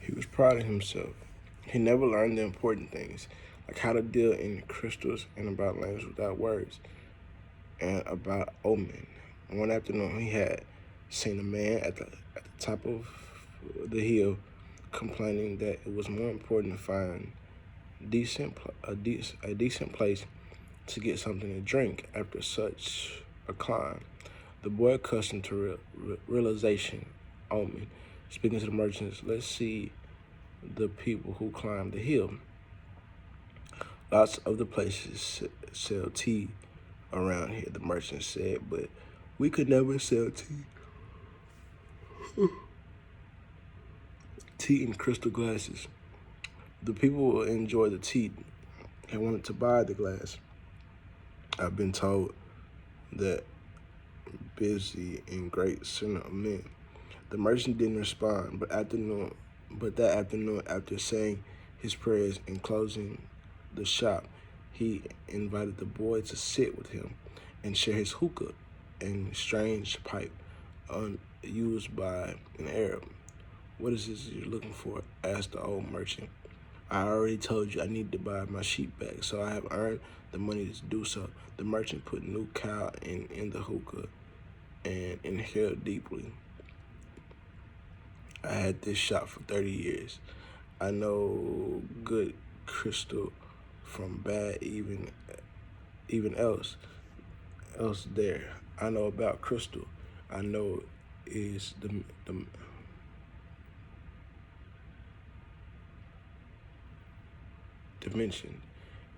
He was proud of himself. He never learned the important things, like how to deal in crystals and about language without words, and about omen. One afternoon, he had seen a man at the top of the hill complaining that it was more important to find a decent place to get something to drink after such a climb. The boy accustomed to realization, omen, speaking to the merchants, let's see the people who climb the hill. Lots of the places sell tea around here, the merchant said, but we could never sell tea. Tea in crystal glasses. The people enjoy the tea and wanted to buy the glass. I've been told that busy and great sinner of men. The merchant didn't respond, but that afternoon, after saying his prayers and closing the shop, he invited the boy to sit with him and share his hookah and strange pipe used by an Arab. What is this you're looking for? Asked the old merchant. I already told you I need to buy my sheep back, so I have earned the money to do so. The merchant put new cow in the hookah and inhaled deeply. I had this shop for 30 years. I know good crystal from bad, even else there. I know about crystal. I know is the dimension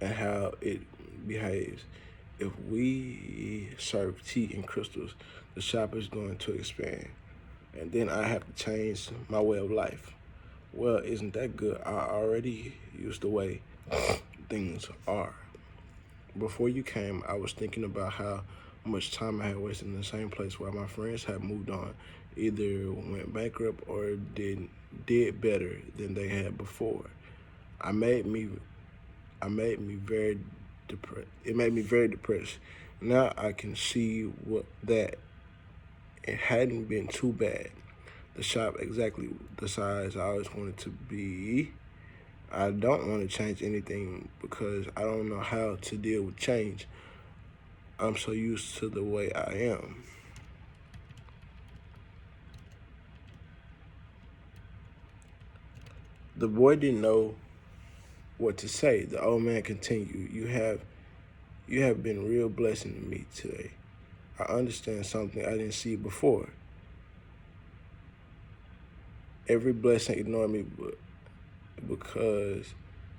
and how it behaves. If we serve tea and crystals, the shop is going to expand. And then I have to change my way of life. Well, isn't that good? I already used the way things are. Before you came, I was thinking about how much time I had wasted in the same place while my friends had moved on, either went bankrupt or did better than they had before. I made me I made me very depressed. It made me very depressed. Now I can see that it hadn't been too bad. The shop exactly the size I always wanted to be. I don't want to change anything because I don't know how to deal with change. I'm so used to the way I am. The boy didn't know what to say. The old man continued, you have been real blessing to me today. I understand something I didn't see before. Every blessing ignored me because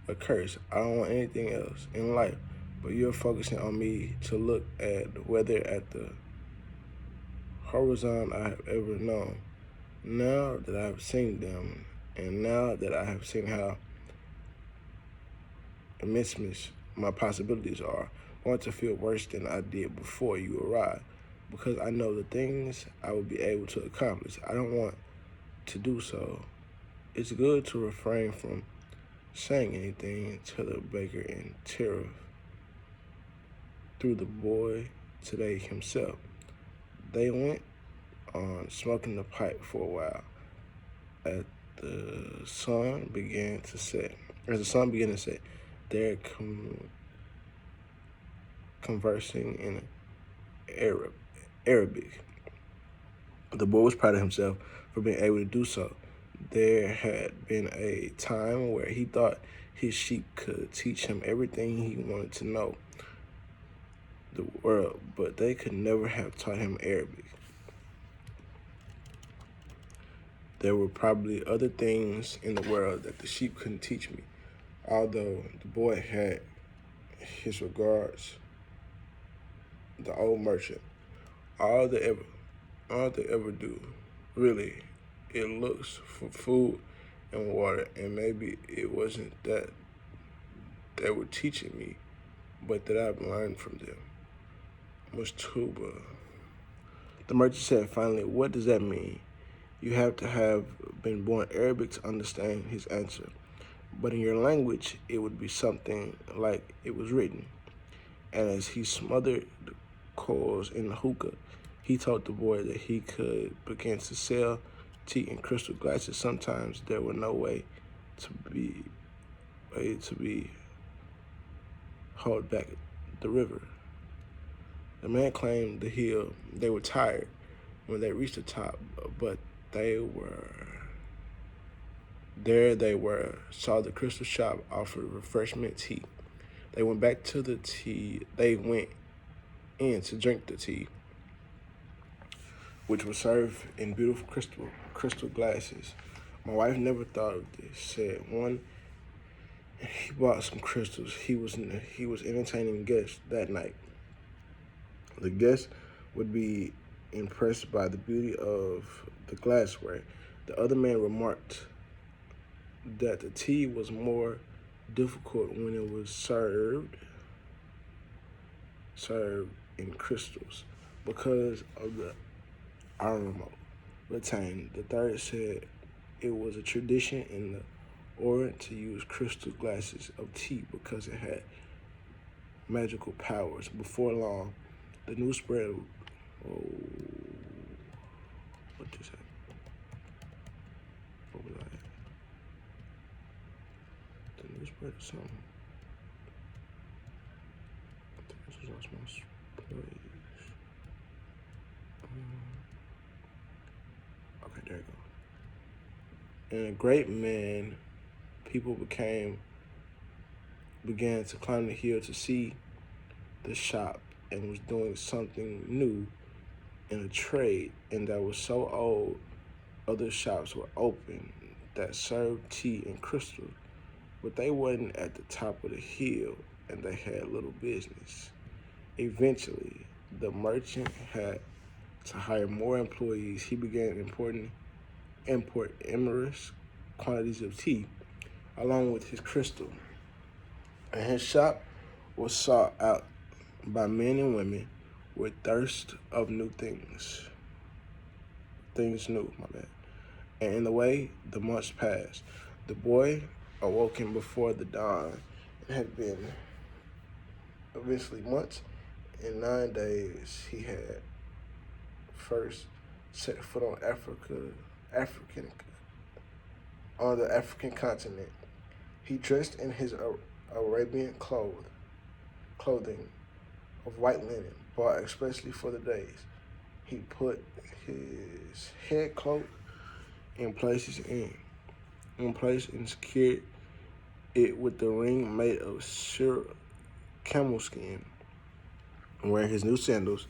a curse. I don't want anything else in life, but you're focusing on me to look at the weather at the horizon I have ever known. Now that I have seen them, and now that I have seen how immense my possibilities are, I want to feel worse than I did before you arrived, because I know the things I will be able to accomplish. I don't want to do so. It's good to refrain from saying anything to the baker in terror through the boy today himself. They went on smoking the pipe for a while. As the sun began to set, they're conversing in Arabic. The boy was proud of himself for being able to do so. There had been a time where he thought his sheep could teach him everything he wanted to know the world, but they could never have taught him Arabic. There were probably other things in the world that the sheep couldn't teach me, although the boy had his regards, the old merchant. All they ever do, really, it looks for food and water, and maybe it wasn't that they were teaching me, but that I've learned from them. Mustuba. The merchant said finally, what does that mean? You have to have been born Arabic to understand his answer. But in your language, it would be something like it was written. And as he smothered the coals in the hookah, he told the boy that he could begin to sell tea in crystal glasses. Sometimes there were no way to be hauled back the river. The man claimed the hill. They were tired when they reached the top, but they were there. They were saw the crystal shop offer refreshment tea. They went back to the tea. They went in to drink the tea, which was served in beautiful crystal glasses. My wife never thought of this. Said one, he bought some crystals. He was entertaining guests that night. The guests would be impressed by the beauty of the glassware. The other man remarked that the tea was more difficult when it was served in crystals because of the aroma retained. The third said it was a tradition in the Orient to use crystal glasses of tea because it had magical powers. Before long, the news spread. What just happened? What was that? The news spread or something. I think this was lost my place. Okay, there you go. And a great man, people began to climb the hill to see the shop and was doing something new in a trade, and that was so old, other shops were open that served tea and crystals, but they wasn't at the top of the hill and they had little business. Eventually, the merchant had to hire more employees. He began import enormous quantities of tea along with his crystal, and his shop was sought out by men and women with thirst of new things new, my bad. And in the way the months passed, the boy awoken before the dawn. It had been eventually months and 9 days he had first set foot on the African continent. He dressed in his Arabian clothing of white linen, bought especially for the days. He put his head cloak in place and secured it with the ring made of camel skin. Wearing his new sandals,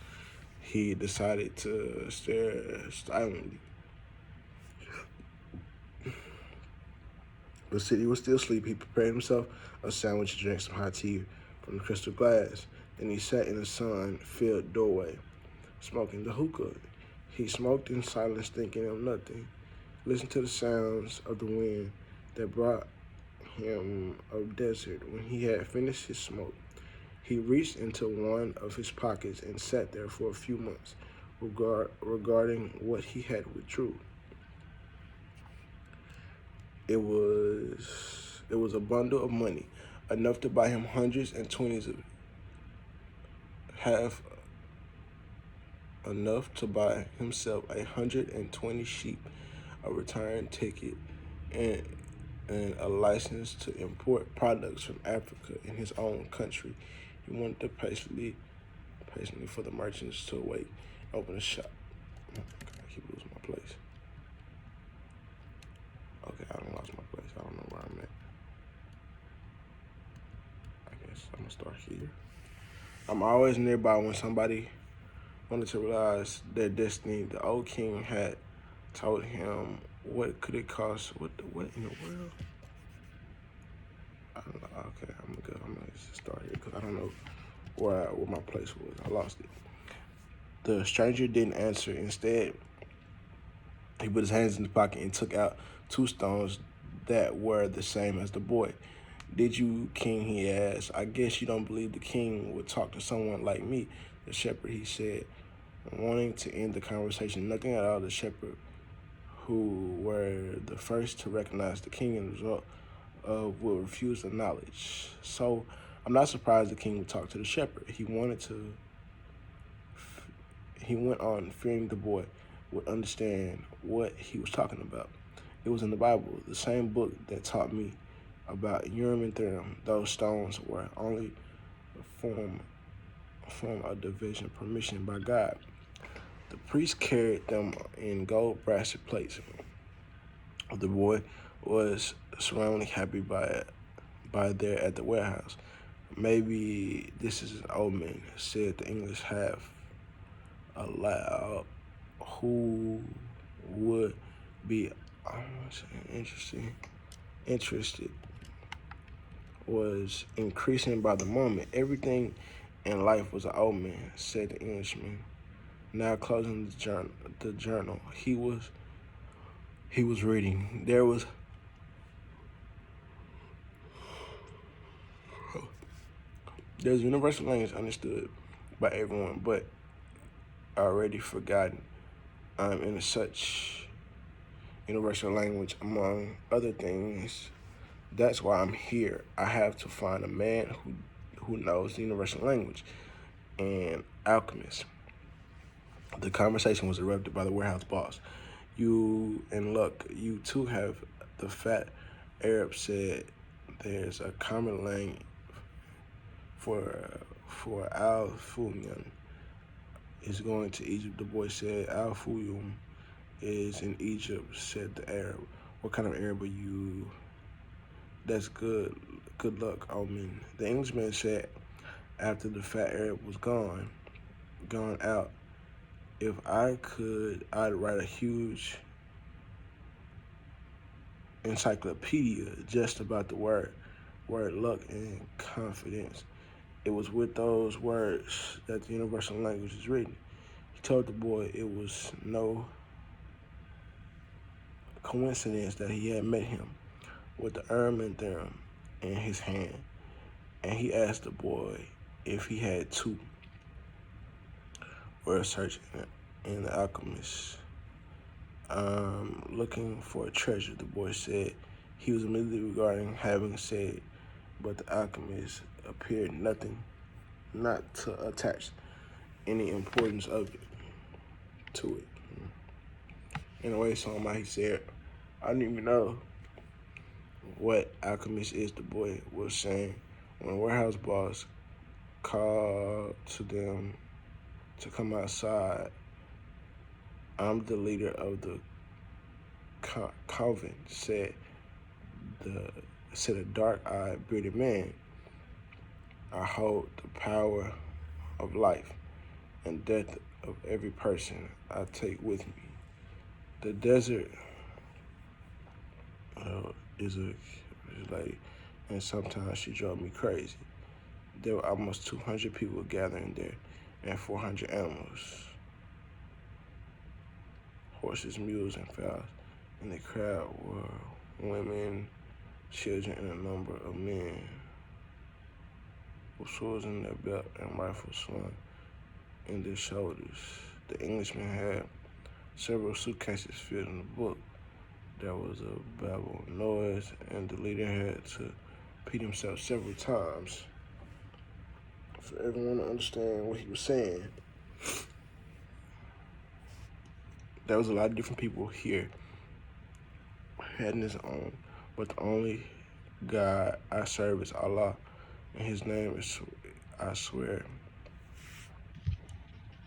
he decided to stare silently. The city was still asleep. He prepared himself a sandwich and drank some hot tea from the crystal glass. Then he sat in the sun-filled doorway, smoking the hookah. He smoked in silence, thinking of nothing. Listened to the sounds of the wind that brought him of desert. When he had finished his smoke, he reached into one of his pockets and sat there for a few months, regarding what he had withdrew. It was a bundle of money, enough to buy him hundreds and twenties of enough to buy himself 120 sheep, a return ticket, and a license to import products from Africa in his own country. He wanted to patiently for the merchants to wait, open a shop. I keep losing my place. Okay, I done lost my place. I don't know where I'm at. I guess I'm gonna start here. I'm always nearby when somebody wanted to realize their destiny. The old king had told him what could it cost. What in the world? I don't know. Okay, I'm good. I'm gonna just start here because I don't know where my place was. I lost it. The stranger didn't answer. Instead, he put his hands in his pocket and took out 2 stones that were the same as the boy. "Did you, king?" he asked. "I guess you don't believe the king would talk to someone like me." The shepherd, he said, wanting to end the conversation. Nothing at all. The shepherd, who were the first to recognize the king and the result of will refuse the knowledge. So I'm not surprised the king would talk to the shepherd. He went on, fearing the boy would understand what he was talking about. It was in the Bible, the same book that taught me about Urim and Thummim. Those stones were only a form of division permission by God. The priest carried them in gold brass plates. The boy was surroundingly happy by there at the warehouse. Maybe this is an omen, said the English half aloud. Who would be interested was increasing by the moment. Everything in life was an omen, said the Englishman. Now closing the journal, he was reading. There's universal language understood by everyone, but already forgotten. In such universal language, among other things. That's why I'm here. I have to find a man who knows the universal language. An alchemist. The conversation was interrupted by the warehouse boss. You and Luck, you too have the fat Arab said. There's a common language for Al Fuyun is going to Egypt. The boy said, Al Fuyun is in Egypt, said the Arab. What kind of Arab are you? That's good. Good luck, Omen. The Englishman said after the fat Arab was gone out, if I could, I'd write a huge encyclopedia just about the word luck and confidence. It was with those words that the universal language is written. He told the boy it was no coincidence that he had met him with the Urim and Thummim in his hand, and he asked the boy if he had two. We're searching in the alchemist. Looking for a treasure, the boy said. He was immediately regarding having said, but the alchemist appeared not to attach any importance of it to it. In a way, somebody said, I didn't even know what alchemist is, the boy was saying. When the warehouse boss called to them to come outside, I'm the leader of the convent, said a dark-eyed, bearded man. I hold the power of life and death of every person I take with me. The desert is a lady, and sometimes she drove me crazy. There were almost 200 people gathering there, and 400 animals, horses, mules, and fowls. In the crowd were women, children, and a number of men with swords in their belt and rifles slung in their shoulders. The Englishman had several suitcases filled in the book. There was a babble of noise, and the leader had to repeat himself several times for everyone to understand what he was saying. There was a lot of different people here, heading his own, but the only God I serve is Allah, and his name is, I swear,